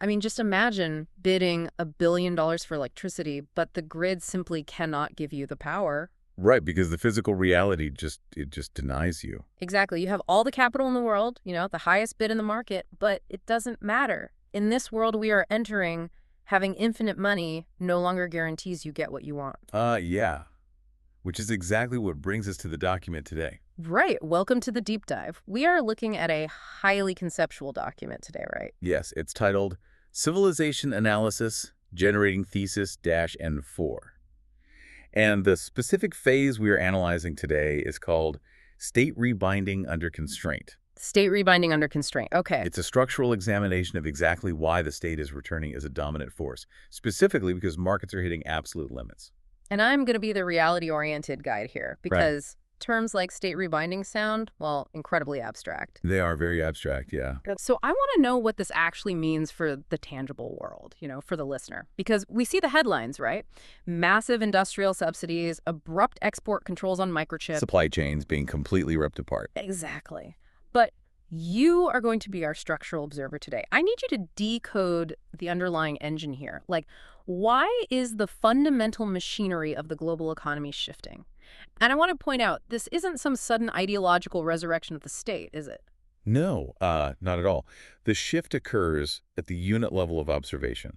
I mean, just imagine bidding $1 billion for electricity, but the grid simply cannot give you the power. Right, because the physical reality just denies you. Exactly. You have all the capital in the world, the highest bid in the market, but it doesn't matter. In this world we are entering, having infinite money no longer guarantees you get what you want. Yeah. Which is exactly what brings us to the document today. Right. Welcome to the deep dive. We are looking at a highly conceptual document today, right? Yes, it's titled Civilization Analysis, Generating Thesis-N4. And the specific phase we are analyzing today is called State Rebinding Under Constraint. State rebinding under constraint. Okay. It's a structural examination of exactly why the state is returning as a dominant force, specifically because markets are hitting absolute limits. And I'm going to be the reality-oriented guide here because terms like state rebinding sound, well, incredibly abstract. They are very abstract, yeah. So I want to know what this actually means for the tangible world, for the listener. Because we see the headlines, right? Massive industrial subsidies, abrupt export controls on microchips. Supply chains being completely ripped apart. Exactly. But you are going to be our structural observer today. I need you to decode the underlying engine here. Like, why is the fundamental machinery of the global economy shifting? And I want to point out, this isn't some sudden ideological resurrection of the state, is it? No, not at all. The shift occurs at the unit level of observation.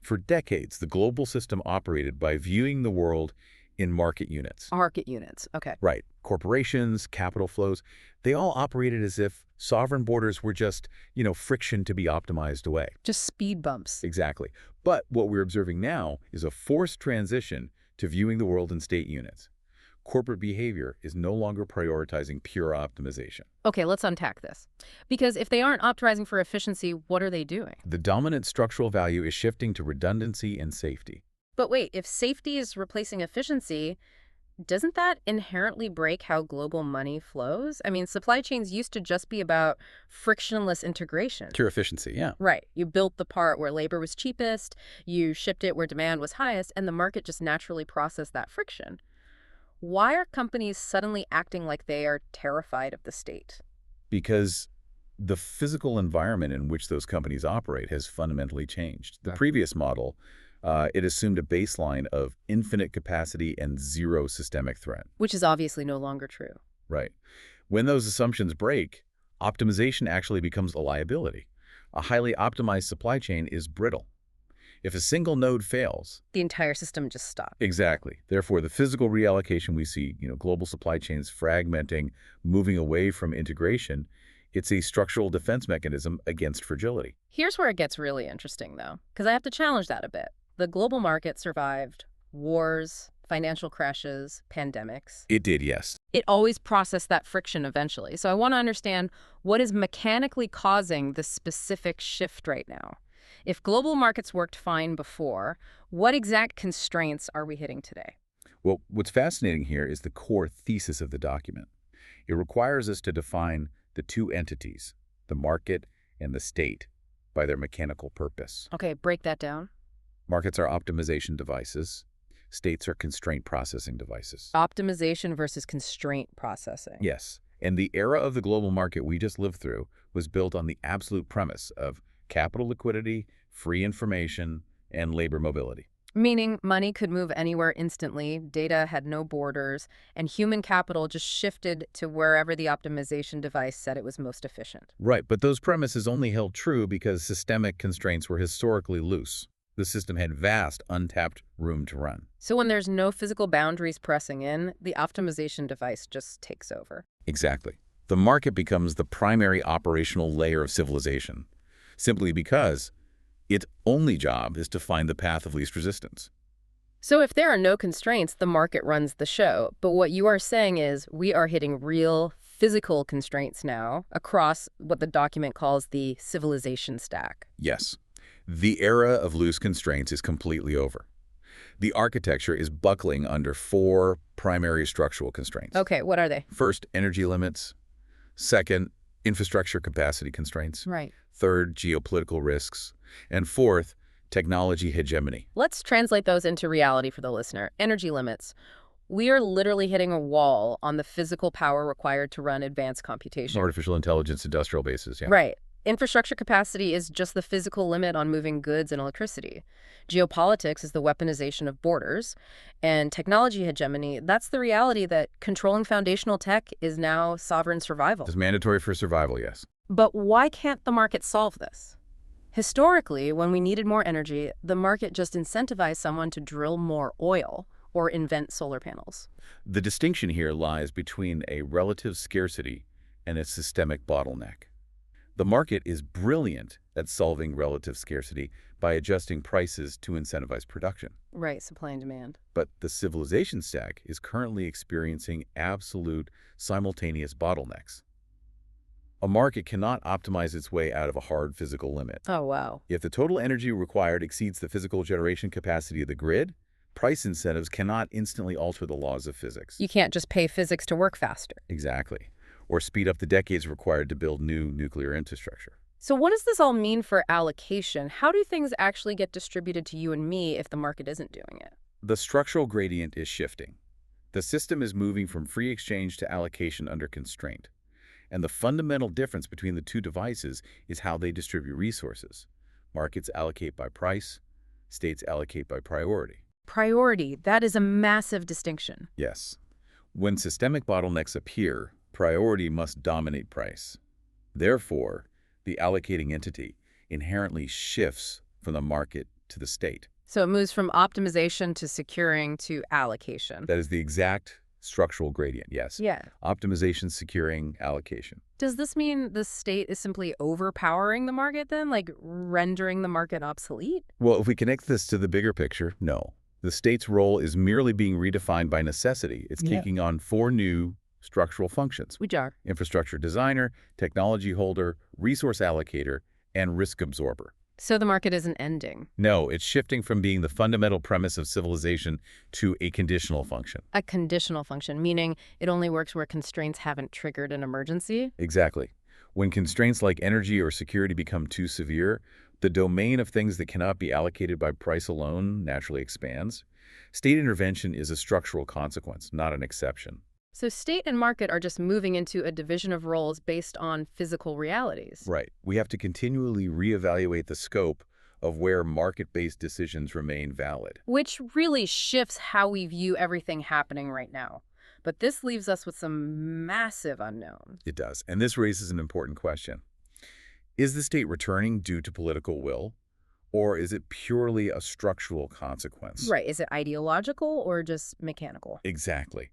For decades, the global system operated by viewing the world in market units. Market units, okay. Right. Corporations, capital flows, they all operated as if sovereign borders were just, friction to be optimized away. Just speed bumps. Exactly. But what we're observing now is a forced transition to viewing the world in state units. Corporate behavior is no longer prioritizing pure optimization. Okay, let's unpack this. Because if they aren't optimizing for efficiency, what are they doing? The dominant structural value is shifting to redundancy and safety. But wait, if safety is replacing efficiency, doesn't that inherently break how global money flows? I mean, supply chains used to just be about frictionless integration. Pure efficiency, yeah. Right. You built the part where labor was cheapest, you shipped it where demand was highest, and the market just naturally processed that friction. Why are companies suddenly acting like they are terrified of the state? Because the physical environment in which those companies operate has fundamentally changed. The previous model, it assumed a baseline of infinite capacity and zero systemic threat. Which is obviously no longer true. Right. When those assumptions break, optimization actually becomes a liability. A highly optimized supply chain is brittle. If a single node fails, the entire system just stops. Exactly. Therefore, the physical reallocation we see, global supply chains fragmenting, moving away from integration, it's a structural defense mechanism against fragility. Here's where it gets really interesting, though, because I have to challenge that a bit. The global market survived wars, financial crashes, pandemics. It did, yes. It always processed that friction eventually. So I want to understand what is mechanically causing this specific shift right now. If global markets worked fine before, what exact constraints are we hitting today? Well, what's fascinating here is the core thesis of the document. It requires us to define the two entities, the market and the state, by their mechanical purpose. Okay, break that down. Markets are optimization devices. States are constraint processing devices. Optimization versus constraint processing. Yes. And the era of the global market we just lived through was built on the absolute premise of capital liquidity, free information, and labor mobility. Meaning money could move anywhere instantly, data had no borders, and human capital just shifted to wherever the optimization device said it was most efficient. Right, but those premises only held true because systemic constraints were historically loose. The system had vast, untapped room to run. So when there's no physical boundaries pressing in, the optimization device just takes over. Exactly. The market becomes the primary operational layer of civilization, simply because its only job is to find the path of least resistance. So if there are no constraints, the market runs the show. But what you are saying is we are hitting real physical constraints now across what the document calls the civilization stack. Yes. The era of loose constraints is completely over. The architecture is buckling under 4 primary structural constraints. Okay, what are they? First, energy limits. Second, infrastructure capacity constraints. Right. Third, geopolitical risks. And fourth, technology hegemony. Let's translate those into reality for the listener. Energy limits. We are literally hitting a wall on the physical power required to run advanced computation. Artificial intelligence, industrial bases, yeah. Right. Infrastructure capacity is just the physical limit on moving goods and electricity. Geopolitics is the weaponization of borders. And technology hegemony, that's the reality that controlling foundational tech is now sovereign survival. It's mandatory for survival, yes. But why can't the market solve this? Historically, when we needed more energy, the market just incentivized someone to drill more oil or invent solar panels. The distinction here lies between a relative scarcity and a systemic bottleneck. The market is brilliant at solving relative scarcity by adjusting prices to incentivize production. Right, supply and demand. But the civilization stack is currently experiencing absolute simultaneous bottlenecks. A market cannot optimize its way out of a hard physical limit. Oh, wow. If the total energy required exceeds the physical generation capacity of the grid, price incentives cannot instantly alter the laws of physics. You can't just pay physics to work faster. Exactly. Or speed up the decades required to build new nuclear infrastructure. So what does this all mean for allocation? How do things actually get distributed to you and me if the market isn't doing it? The structural gradient is shifting. The system is moving from free exchange to allocation under constraint. And the fundamental difference between the two devices is how they distribute resources. Markets allocate by price, states allocate by priority. Priority, that is a massive distinction. Yes. When systemic bottlenecks appear, priority must dominate price. Therefore, the allocating entity inherently shifts from the market to the state. So it moves from optimization to securing to allocation. That is the exact structural gradient, yes. Yeah. Optimization, securing, allocation. Does this mean the state is simply overpowering the market then, like rendering the market obsolete? Well, if we connect this to the bigger picture, no. The state's role is merely being redefined by necessity. It's taking on four new structural functions: Which are? infrastructure designer, technology holder, resource allocator, and risk absorber. So the market isn't ending. No, it's shifting from being the fundamental premise of civilization to a conditional function. A conditional function, meaning it only works where constraints haven't triggered an emergency? Exactly. When constraints like energy or security become too severe, the domain of things that cannot be allocated by price alone naturally expands. State intervention is a structural consequence, not an exception. So state and market are just moving into a division of roles based on physical realities. Right. We have to continually reevaluate the scope of where market-based decisions remain valid. Which really shifts how we view everything happening right now. But this leaves us with some massive unknowns. It does. And this raises an important question. Is the state returning due to political will, or is it purely a structural consequence? Right. Is it ideological or just mechanical? Exactly.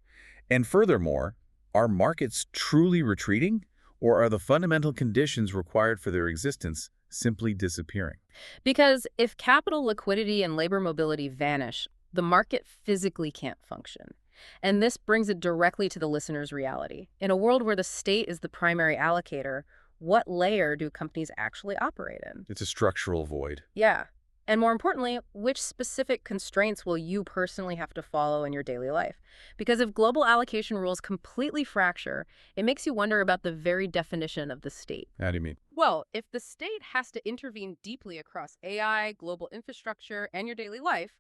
And furthermore, are markets truly retreating, or are the fundamental conditions required for their existence simply disappearing? Because if capital liquidity and labor mobility vanish, the market physically can't function. And this brings it directly to the listener's reality. In a world where the state is the primary allocator, what layer do companies actually operate in? It's a structural void. Yeah. And more importantly, which specific constraints will you personally have to follow in your daily life? Because if global allocation rules completely fracture, it makes you wonder about the very definition of the state. How do you mean? Well, if the state has to intervene deeply across AI, global infrastructure, and your daily life,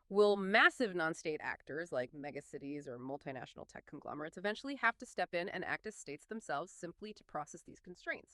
will massive non-state actors like megacities or multinational tech conglomerates eventually have to step in and act as states themselves simply to process these constraints?